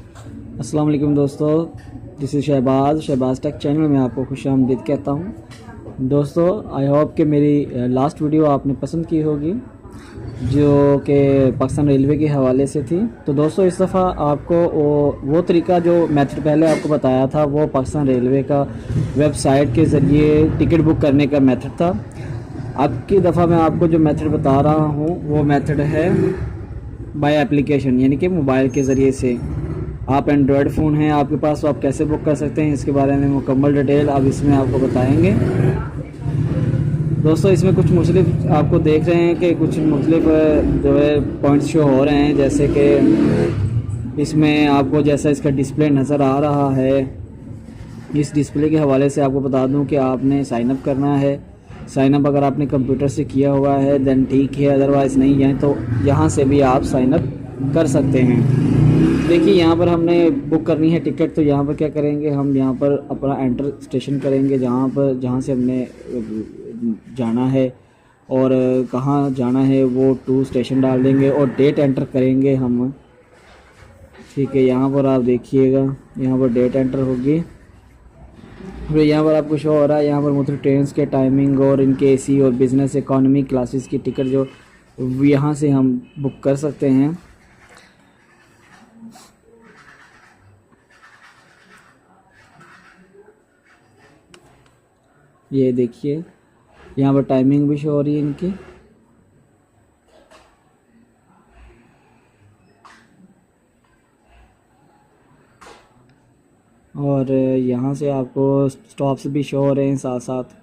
अस्सलाम वालेकुम दोस्तों, this is Shahbaz tech channel में आपको खुशामदीद कहता हूं। दोस्तों, आई होप कि मेरी लास्ट वीडियो आपने पसंद की होगी जो कि पाकिस्तान रेलवे के हवाले से थी। तो दोस्तों, इस दफ़ा आपको वो तरीका जो मेथड पहले आपको बताया था वो पाकिस्तान रेलवे का वेबसाइट के ज़रिए टिकट बुक करने का मेथड था। अब की दफ़ा मैं आपको जो मेथड बता रहा हूँ वो मेथड है बाय एप्लीकेशन, यानी कि मोबाइल के ज़रिए से। आप एंड्रॉयड फ़ोन हैं आपके पास, तो आप कैसे बुक कर सकते हैं इसके बारे में मुकम्मल डिटेल अब इसमें आपको बताएंगे। दोस्तों, इसमें कुछ मुख्तलिफ आपको देख रहे हैं कि कुछ मुख्तलिफ जो है पॉइंट्स शो हो रहे हैं, जैसे कि इसमें आपको जैसा इसका डिस्प्ले नज़र आ रहा है, इस डिस्प्ले के हवाले से आपको बता दूं कि आपने साइन अप करना है। साइन अप अगर आपने कंप्यूटर से किया हुआ है देन ठीक है, अदरवाइज़ नहीं है तो यहाँ से भी आप साइन अप कर सकते हैं। देखिए, यहाँ पर हमने बुक करनी है टिकट, तो यहाँ पर क्या करेंगे, हम यहाँ पर अपना एंटर स्टेशन करेंगे जहाँ से हमने जाना है और कहाँ जाना है वो टू स्टेशन डाल देंगे और डेट एंटर करेंगे हम। ठीक है, यहाँ पर आप देखिएगा, यहाँ पर डेट एंटर होगी। फिर यहाँ पर आपको शो हो रहा है, यहाँ पर मुख्तलिफ ट्रेन के टाइमिंग और इनके एसी और बिज़नेस इकॉनमी क्लासेस की टिकट जो यहाँ से हम बुक कर सकते हैं। ये देखिए, यहाँ पर टाइमिंग भी शो हो रही है इनकी। और यहाँ से आपको स्टॉप्स भी शो हो रहे हैं साथ साथ।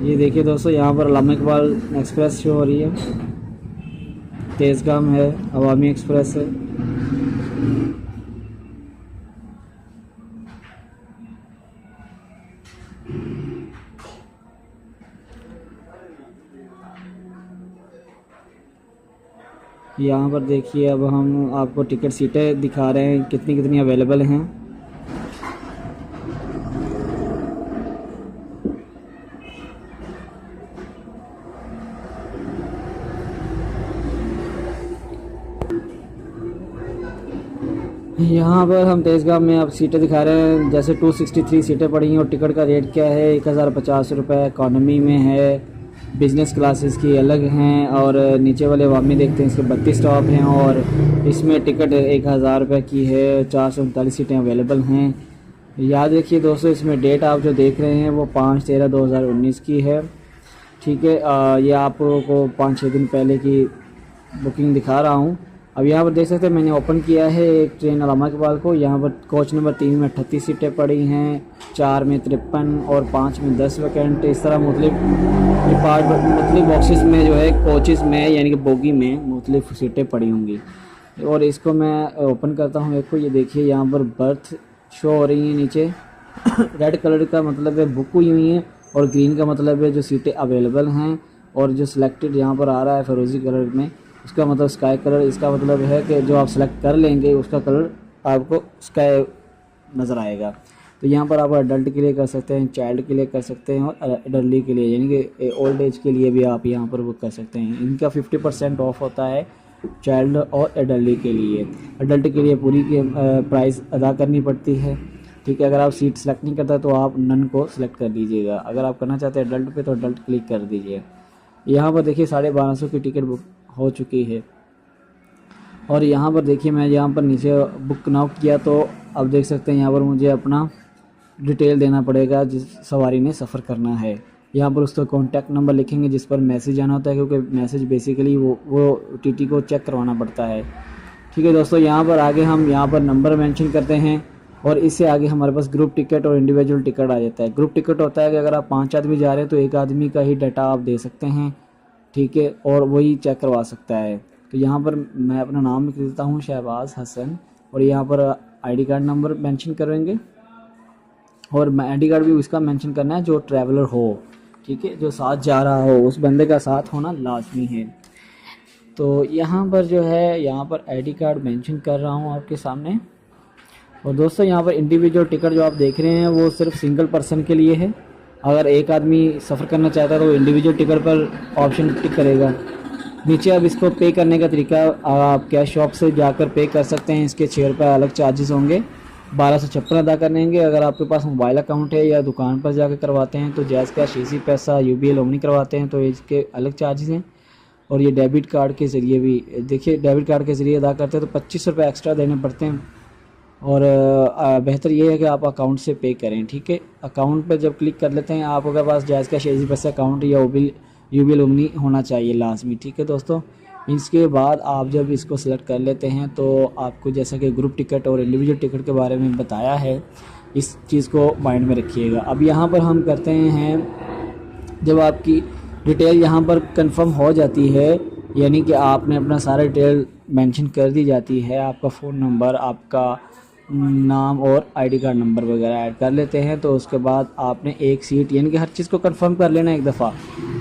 ये देखिए दोस्तों, यहाँ पर अल्लामा इकबाल एक्सप्रेस शो हो रही है, तेज़गाम है, अवामी एक्सप्रेस है। यहाँ पर देखिए, अब हम आपको टिकट सीटें दिखा रहे हैं कितनी कितनी अवेलेबल हैं। यहाँ पर हम तेज़गाम में आप सीटें दिखा रहे हैं, जैसे 263 सीटें पड़ी हैं और टिकट का रेट क्या है, 1050 रुपये। इकॉनमी में है, बिज़नेस क्लासेस की अलग हैं, और नीचे वाले अवामी देखते हैं इसके 32 स्टॉप हैं और इसमें टिकट 1000 रुपये की है। 439 सीटें अवेलेबल हैं। याद रखिए दोस्तों, इसमें डेट आप जो देख रहे हैं वो 5/13/2019 की है। ठीक है, ये आपको 5-6 दिन पहले की बुकिंग दिखा रहा हूँ। अब यहाँ पर देख सकते हैं मैंने ओपन किया है एक ट्रेन अल्लामा इकबाल को। यहाँ पर कोच नंबर 3 में 38 सीटें पड़ी हैं, 4 में 53 और 5 में 10 वैकेंट। इस तरह मुख्तलिफ बॉक्सेस में जो है कोचेस में यानी कि बोगी में मुख्तलिफ सीटें पड़ी होंगी। और इसको मैं ओपन करता हूँ। एक को ये देखिए, यहाँ पर बर्थ शो हो रही है नीचे। रेड कलर का मतलब है बुक हुई हुई हैं और ग्रीन का मतलब है जो सीटें अवेलेबल हैं, और जो सिलेक्टेड यहाँ पर आ रहा है फिरोज़ी कलर में, उसका मतलब स्काई कलर। इसका मतलब है कि जो आप सेलेक्ट कर लेंगे उसका कलर आपको स्काई नज़र आएगा। तो यहाँ पर आप अडल्ट के लिए कर सकते हैं, चाइल्ड के लिए कर सकते हैं और एडल्टी के लिए यानी कि ओल्ड एज के लिए भी आप यहाँ पर बुक कर सकते हैं। इनका 50% ऑफ होता है चाइल्ड और एडल्टी के लिए। एडल्ट के लिए पूरी की प्राइस अदा करनी पड़ती है। ठीक है, अगर आप सीट सेलेक्ट नहीं करता तो आप नन को सिलेक्ट कर दीजिएगा। अगर आप करना चाहते हैं एडल्ट पे तो एडल्ट क्लिक कर दीजिए। यहाँ पर देखिए 1250 की टिकट बुक हो चुकी है। और यहाँ पर देखिए, मैं यहाँ पर नीचे बुक नाउ किया तो अब देख सकते हैं यहाँ पर मुझे अपना डिटेल देना पड़ेगा जिस सवारी ने सफ़र करना है। यहाँ पर उसका कॉन्टैक्ट नंबर लिखेंगे जिस पर मैसेज आना होता है, क्योंकि मैसेज बेसिकली वो टीटी को चेक करवाना पड़ता है। ठीक है दोस्तों, यहाँ पर आगे हम यहाँ पर नंबर मेंशन करते हैं और इससे आगे हमारे पास ग्रुप टिकट और इंडिविजुअल टिकट आ जाता है। ग्रुप टिकट होता है कि अगर आप 5 आदमी जा रहे हैं तो एक आदमी का ही डाटा आप दे सकते हैं। ठीक है, और वही चेक करवा सकता है। तो यहाँ पर मैं अपना नाम लिख देता हूँ, शहबाज हसन, और यहाँ पर आईडी कार्ड नंबर मेंशन करेंगे और आईडी कार्ड भी उसका मेंशन करना है जो ट्रैवलर हो। ठीक है, जो साथ जा रहा हो उस बंदे का साथ होना लाजमी है। तो यहाँ पर जो है यहाँ पर आईडी कार्ड मेंशन कर रहा हूँ आपके सामने। और दोस्तों यहाँ पर इंडिविजुअल टिकट जो आप देख रहे हैं वो सिर्फ सिंगल पर्सन के लिए है। अगर एक आदमी सफ़र करना चाहता है तो इंडिविजुअल टिकट पर ऑप्शन टिक करेगा। नीचे अब इसको पे करने का तरीका आप कैश शॉप से जाकर पे कर सकते हैं। इसके 6 रुपये अलग चार्जेस होंगे, 1256 अदा करनेंगे। अगर आपके पास मोबाइल अकाउंट है या दुकान पर जाकर करवाते हैं तो जैज़ कैश, इजी पैसा, यूबीएल ओमनी करवाते हैं तो इसके अलग चार्जेस हैं। और ये डेबिट कार्ड के ज़रिए भी देखिए, डेबिट कार्ड के ज़रिए अदा करते हैं तो 25 रुपये एक्स्ट्रा देने पड़ते हैं। और बेहतर ये है कि आप अकाउंट से पे करें, ठीक है। अकाउंट पर जब क्लिक कर लेते हैं आपके पास जैज़ कैश, इजी पैसा अकाउंट या यूबीएल ओमनी होना चाहिए लाजमी, ठीक है दोस्तों। इसके बाद आप जब इसको सेलेक्ट कर लेते हैं तो आपको जैसा कि ग्रुप टिकट और इंडिविजुअल टिकट के बारे में बताया है, इस चीज़ को माइंड में रखिएगा। अब यहाँ पर हम करते हैं, जब आपकी डिटेल यहाँ पर कंफर्म हो जाती है, यानी कि आपने अपना सारा डिटेल मेंशन कर दी जाती है, आपका फ़ोन नंबर, आपका नाम और आईडी कार्ड नंबर वगैरह ऐड कर लेते हैं, तो उसके बाद आपने एक सीट यानी कि हर चीज़ को कंफर्म कर लेना एक दफ़ा।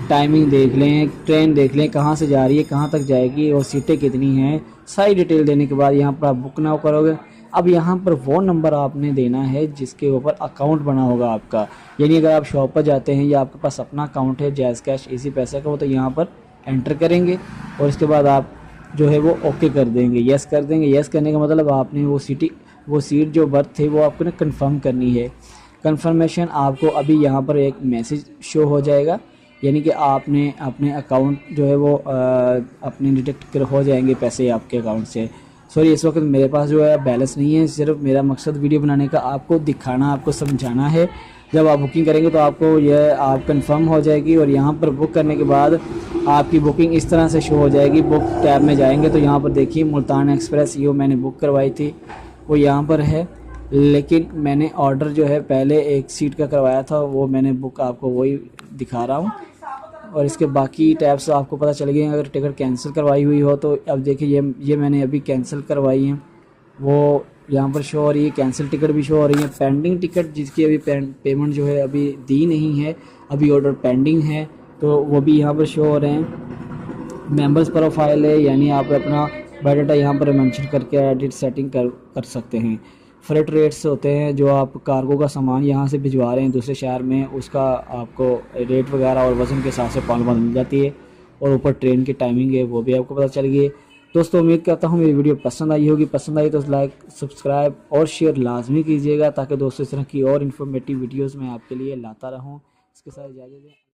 टाइमिंग देख लें, ट्रेन देख लें कहाँ से जा रही है, कहाँ तक जाएगी और सीटें कितनी हैं, सारी डिटेल देने के बाद यहाँ पर आप बुक नाउ करोगे। अब यहाँ पर वो नंबर आपने देना है जिसके ऊपर अकाउंट बना होगा आपका, यानी अगर आप शॉप पर जाते हैं या आपके पास अपना अकाउंट है जैज़ कैश, इजी पैसे का, वो तो यहाँ पर एंटर करेंगे और इसके बाद आप जो है वो ओके कर देंगे, यस कर देंगे। यस करने का मतलब आपने वो सीट जो बर्थ थे वो आपको ना कंफर्म करनी है। कंफर्मेशन आपको अभी यहाँ पर एक मैसेज शो हो जाएगा, यानी कि आपने अपने अकाउंट जो है वो अपने डिटेक्ट हो जाएंगे पैसे आपके अकाउंट से। सॉरी, इस वक्त मेरे पास जो है बैलेंस नहीं है, सिर्फ मेरा मकसद वीडियो बनाने का आपको दिखाना, आपको समझाना है। जब आप बुकिंग करेंगे तो आपको यह आप कंफर्म हो जाएगी और यहाँ पर बुक करने के बाद आपकी बुकिंग इस तरह से शो हो जाएगी। बुक टैब में जाएंगे तो यहाँ पर देखिए मुल्तान एक्सप्रेस ये मैंने बुक करवाई थी, वो यहाँ पर है। लेकिन मैंने ऑर्डर जो है पहले एक सीट का करवाया था, वो मैंने बुक आपको वही दिखा रहा हूँ। और इसके बाकी टैब्स आपको पता चल गए। अगर टिकट कैंसिल करवाई हुई हो तो अब देखिए ये मैंने अभी कैंसिल करवाई है, वो यहाँ पर शो हो रही है। कैंसिल टिकट भी शो हो रही है। पेंडिंग टिकट जिसकी अभी पेमेंट जो है अभी दी नहीं है, अभी ऑर्डर पेंडिंग है, तो वो भी यहाँ पर शो हो रहे हैं। मेंबर्स प्रोफाइल है, यानी आप अपना बायोडाटा यहाँ पर मेंशन करके एडिट सेटिंग कर सकते हैं। फ्रेट रेट्स होते हैं, जो आप कार्गो का सामान यहाँ से भिजवा रहे हैं दूसरे शहर में, उसका आपको रेट वगैरह और वज़न के हिसाब से मालूमात मिल जाती है। और ऊपर ट्रेन की टाइमिंग है वो भी आपको पता चल गई है। दोस्तों उम्मीद करता हूँ मेरी वीडियो पसंद आई होगी। पसंद आई तो लाइक, सब्सक्राइब और शेयर लाजमी कीजिएगा, ताकि दोस्तों इस तरह की और इन्फॉर्मेटिव वीडियोज़ मैं आपके लिए लाता रहूँ। इसके साथ इजाज़त दें।